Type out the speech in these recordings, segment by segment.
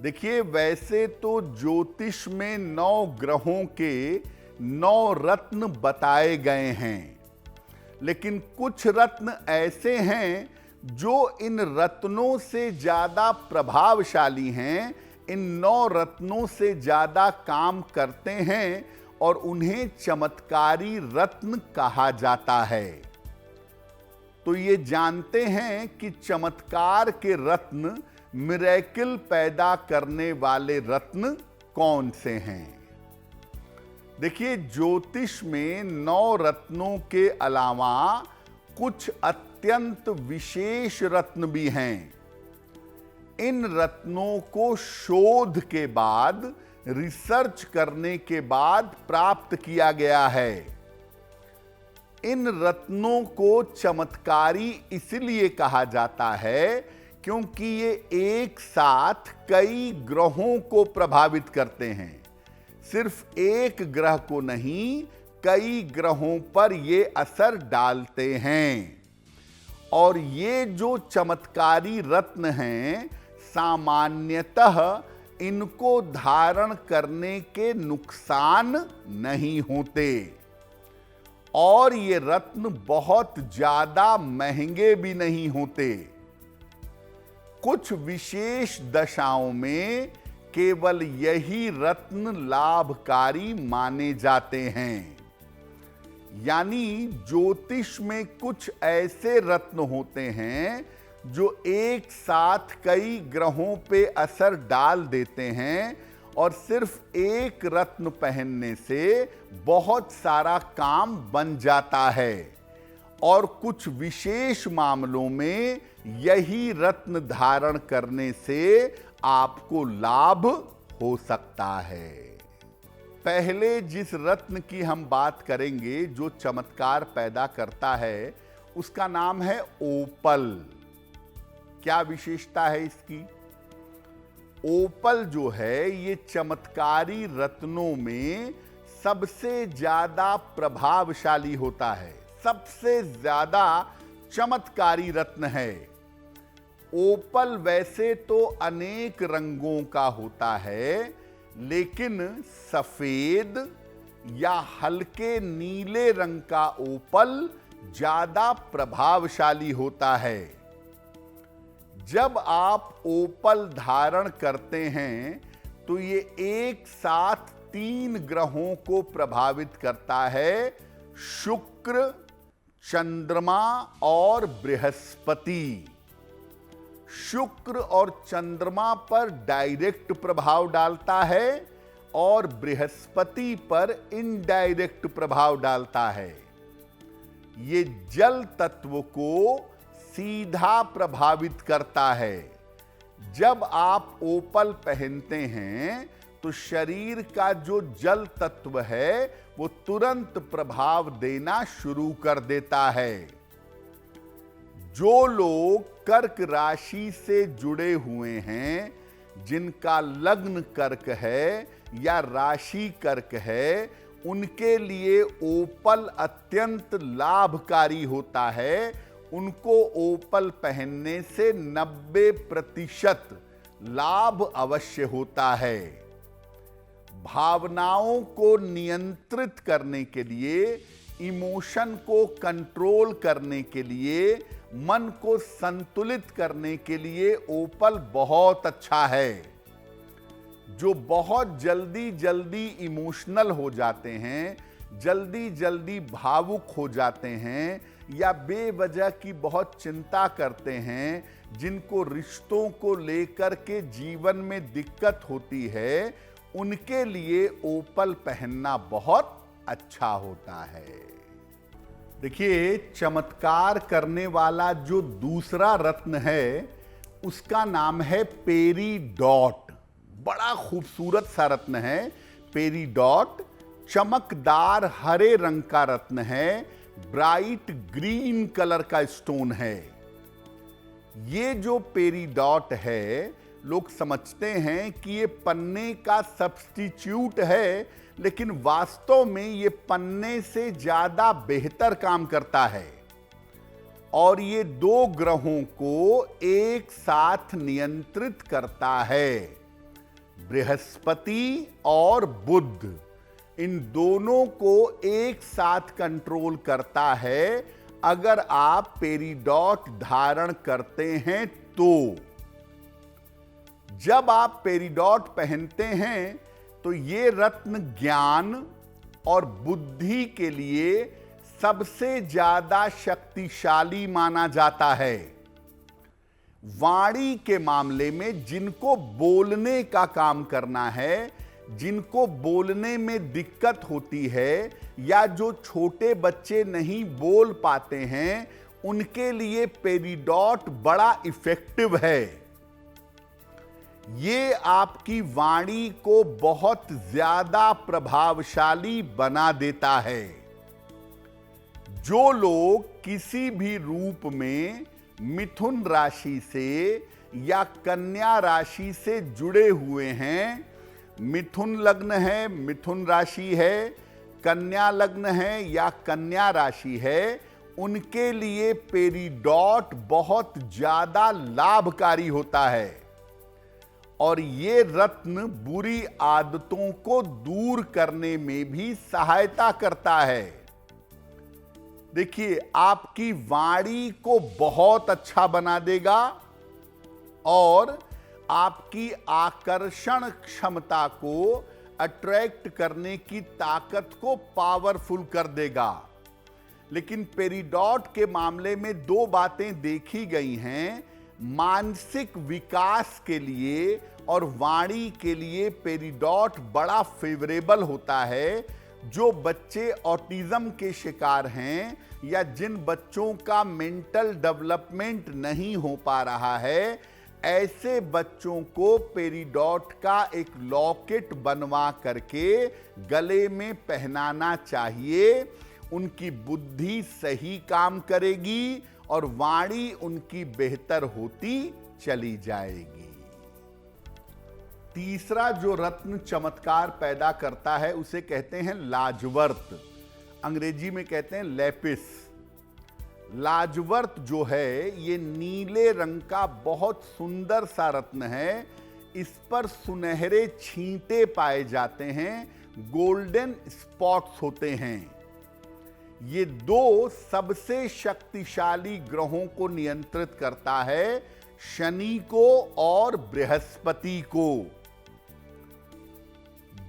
देखिए, वैसे तो ज्योतिष में 9 ग्रहों के 9 रत्न बताए गए हैं, लेकिन कुछ रत्न ऐसे हैं जो इन रत्नों से ज्यादा प्रभावशाली हैं, इन 9 रत्नों से ज्यादा काम करते हैं और उन्हें चमत्कारी रत्न कहा जाता है। तो ये जानते हैं कि चमत्कार के रत्न, मिरेकल पैदा करने वाले रत्न कौन से हैं। देखिए, ज्योतिष में 9 रत्नों के अलावा कुछ अत्यंत विशेष रत्न भी हैं। इन रत्नों को शोध के बाद, रिसर्च करने के बाद प्राप्त किया गया है। इन रत्नों को चमत्कारी इसलिए कहा जाता है क्योंकि ये एक साथ कई ग्रहों को प्रभावित करते हैं। सिर्फ एक ग्रह को नहीं, कई ग्रहों पर ये असर डालते हैं। और ये जो चमत्कारी रत्न हैं, सामान्यतः इनको धारण करने के नुकसान नहीं होते और ये रत्न बहुत ज्यादा महंगे भी नहीं होते। कुछ विशेष दशाओं में केवल यही रत्न लाभकारी माने जाते हैं। यानी ज्योतिष में कुछ ऐसे रत्न होते हैं जो एक साथ कई ग्रहों पे असर डाल देते हैं और सिर्फ एक रत्न पहनने से बहुत सारा काम बन जाता है। और कुछ विशेष मामलों में यही रत्न धारण करने से आपको लाभ हो सकता है। पहले जिस रत्न की हम बात करेंगे जो चमत्कार पैदा करता है, उसका नाम है ओपल। क्या विशेषता है इसकी? ओपल जो है, ये चमत्कारी रत्नों में सबसे ज्यादा प्रभावशाली होता है, सबसे ज्यादा चमत्कारी रत्न है। ओपल वैसे तो अनेक रंगों का होता है, लेकिन सफेद या हल्के नीले रंग का ओपल ज्यादा प्रभावशाली होता है। जब आप ओपल धारण करते हैं तो ये एक साथ 3 ग्रहों को प्रभावित करता है, शुक्र, चंद्रमा और बृहस्पति। शुक्र और चंद्रमा पर डायरेक्ट प्रभाव डालता है और बृहस्पति पर इनडायरेक्ट प्रभाव डालता है। ये जल तत्व को सीधा प्रभावित करता है। जब आप ओपल पहनते हैं तो शरीर का जो जल तत्व है वो तुरंत प्रभाव देना शुरू कर देता है। जो लोग कर्क राशि से जुड़े हुए हैं, जिनका लग्न कर्क है या राशि कर्क है, उनके लिए ओपल अत्यंत लाभकारी होता है। उनको ओपल पहनने से 90% लाभ अवश्य होता है। भावनाओं को नियंत्रित करने के लिए, इमोशन को कंट्रोल करने के लिए, मन को संतुलित करने के लिए ओपल बहुत अच्छा है। जो बहुत जल्दी जल्दी इमोशनल हो जाते हैं, जल्दी जल्दी भावुक हो जाते हैं या बेवजह की बहुत चिंता करते हैं, जिनको रिश्तों को लेकर के जीवन में दिक्कत होती है, उनके लिए ओपल पहनना बहुत अच्छा होता है। देखिए, चमत्कार करने वाला जो दूसरा रत्न है, उसका नाम है पेरीडॉट। बड़ा खूबसूरत सा रत्न है पेरीडॉट। चमकदार हरे रंग का रत्न है, ब्राइट ग्रीन कलर का स्टोन है। ये जो पेरीडॉट है, लोग समझते हैं कि ये पन्ने का सब्स्टिट्यूट है, लेकिन वास्तव में ये पन्ने से ज्यादा बेहतर काम करता है और ये 2 ग्रहों को एक साथ नियंत्रित करता है। बृहस्पति और बुध, इन दोनों को एक साथ कंट्रोल करता है अगर आप पेरिडॉट धारण करते हैं तो। जब आप पेरिडॉट पहनते हैं तो ये रत्न ज्ञान और बुद्धि के लिए सबसे ज्यादा शक्तिशाली माना जाता है। वाणी के मामले में जिनको बोलने का काम करना है, जिनको बोलने में दिक्कत होती है, या जो छोटे बच्चे नहीं बोल पाते हैं, उनके लिए पेरिडॉट बड़ा इफेक्टिव है। ये आपकी वाणी को बहुत ज्यादा प्रभावशाली बना देता है। जो लोग किसी भी रूप में मिथुन राशि से या कन्या राशि से जुड़े हुए हैं, मिथुन लग्न है, मिथुन राशि है, कन्या लग्न है या कन्या राशि है, उनके लिए पेरिडॉट बहुत ज्यादा लाभकारी होता है। और ये रत्न बुरी आदतों को दूर करने में भी सहायता करता है। देखिए, आपकी वाणी को बहुत अच्छा बना देगा और आपकी आकर्षण क्षमता को, अट्रैक्ट करने की ताकत को पावरफुल कर देगा। लेकिन पेरिडॉट के मामले में दो बातें देखी गई हैं। मानसिक विकास के लिए और वाणी के लिए पेरिडॉट बड़ा फेवरेबल होता है। जो बच्चे ऑटिज्म के शिकार हैं या जिन बच्चों का मेंटल डेवलपमेंट नहीं हो पा रहा है, ऐसे बच्चों को पेरिडॉट का एक लॉकेट बनवा करके गले में पहनाना चाहिए। उनकी बुद्धि सही काम करेगी और वाणी उनकी बेहतर होती चली जाएगी। तीसरा जो रत्न चमत्कार पैदा करता है उसे कहते हैं लाजवर्त, अंग्रेजी में कहते हैं लेपिस। लाजवर्त जो है ये नीले रंग का बहुत सुंदर सा रत्न है। इस पर सुनहरे छींटे पाए जाते हैं, गोल्डन स्पॉट्स होते हैं। ये दो सबसे शक्तिशाली ग्रहों को नियंत्रित करता है, शनि को और बृहस्पति को।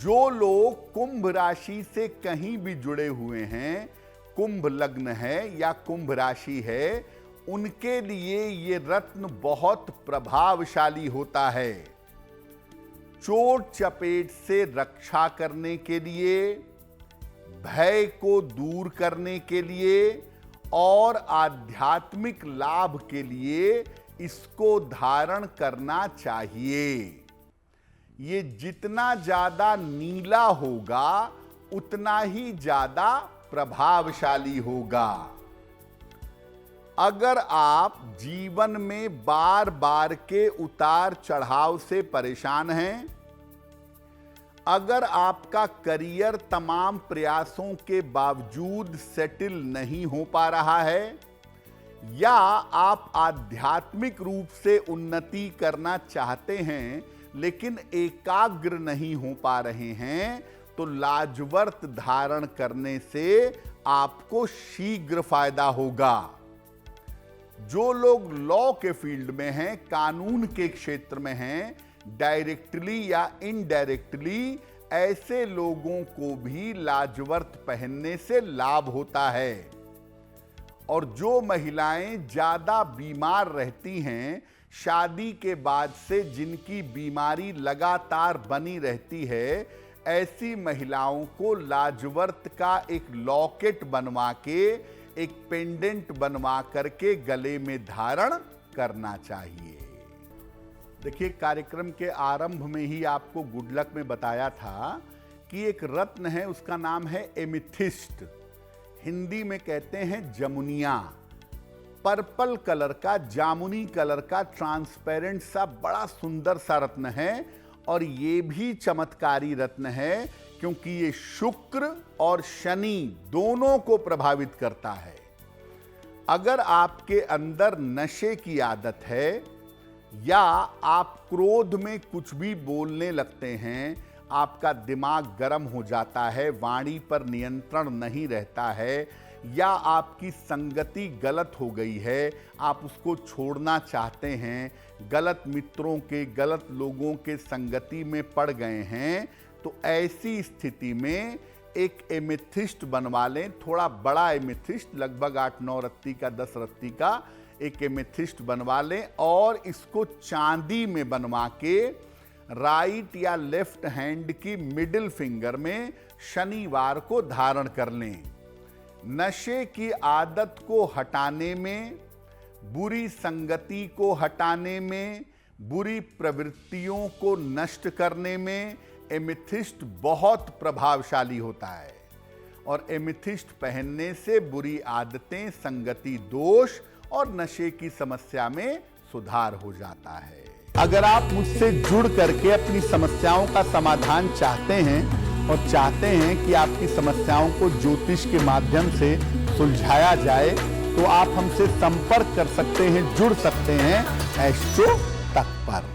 जो लोग कुंभ राशि से कहीं भी जुड़े हुए हैं, कुंभ लग्न है या कुंभ राशि है, उनके लिए ये रत्न बहुत प्रभावशाली होता है। चोट चपेट से रक्षा करने के लिए, भय को दूर करने के लिए और आध्यात्मिक लाभ के लिए इसको धारण करना चाहिए। ये जितना ज्यादा नीला होगा उतना ही ज्यादा प्रभावशाली होगा। अगर आप जीवन में बार बार के उतार चढ़ाव से परेशान हैं, अगर आपका करियर तमाम प्रयासों के बावजूद सेटल नहीं हो पा रहा है, या आप आध्यात्मिक रूप से उन्नति करना चाहते हैं लेकिन एकाग्र नहीं हो पा रहे हैं, तो लाजवर्त धारण करने से आपको शीघ्र फायदा होगा। जो लोग लॉ के फील्ड में हैं, कानून के क्षेत्र में हैं, डायरेक्टली या इनडायरेक्टली, ऐसे लोगों को भी लाजवर्त पहनने से लाभ होता है। और जो महिलाएं ज्यादा बीमार रहती हैं, शादी के बाद से जिनकी बीमारी लगातार बनी रहती है, ऐसी महिलाओं को लाजवर्त का एक लॉकेट बनवा के, एक पेंडेंट बनवा करके गले में धारण करना चाहिए। देखिए, कार्यक्रम के आरंभ में ही आपको गुड लक में बताया था कि एक रत्न है, उसका नाम है एमिथिस्ट। हिंदी में कहते हैं जमुनिया। पर्पल कलर का, जामुनी कलर का ट्रांसपेरेंट सा बड़ा सुंदर सा रत्न है। और ये भी चमत्कारी रत्न है क्योंकि ये शुक्र और शनि दोनों को प्रभावित करता है। अगर आपके अंदर नशे की आदत है, या आप क्रोध में कुछ भी बोलने लगते हैं, आपका दिमाग गर्म हो जाता है, वाणी पर नियंत्रण नहीं रहता है, या आपकी संगति गलत हो गई है, आप उसको छोड़ना चाहते हैं, गलत मित्रों के, गलत लोगों के संगति में पड़ गए हैं, तो ऐसी स्थिति में एक एमेथिस्ट बनवा लें, थोड़ा बड़ा एमेथिस्ट, लगभग 8-9 रत्ती का, 10 रत्ती का एक एमेथिस्ट बनवा लें और इसको चांदी में बनवा के राइट या लेफ्ट हैंड की मिडिल फिंगर में शनिवार को धारण कर लें। नशे की आदत को हटाने में, बुरी संगति को हटाने में, बुरी प्रवृत्तियों को नष्ट करने में एमेथिस्ट बहुत प्रभावशाली होता है। और एमेथिस्ट पहनने से बुरी आदतें, संगति दोष और नशे की समस्या में सुधार हो जाता है। अगर आप मुझसे जुड़ करके अपनी समस्याओं का समाधान चाहते हैं और चाहते हैं कि आपकी समस्याओं को ज्योतिष के माध्यम से सुलझाया जाए, तो आप हमसे संपर्क कर सकते हैं, जुड़ सकते हैं एस्ट्रो तक पर।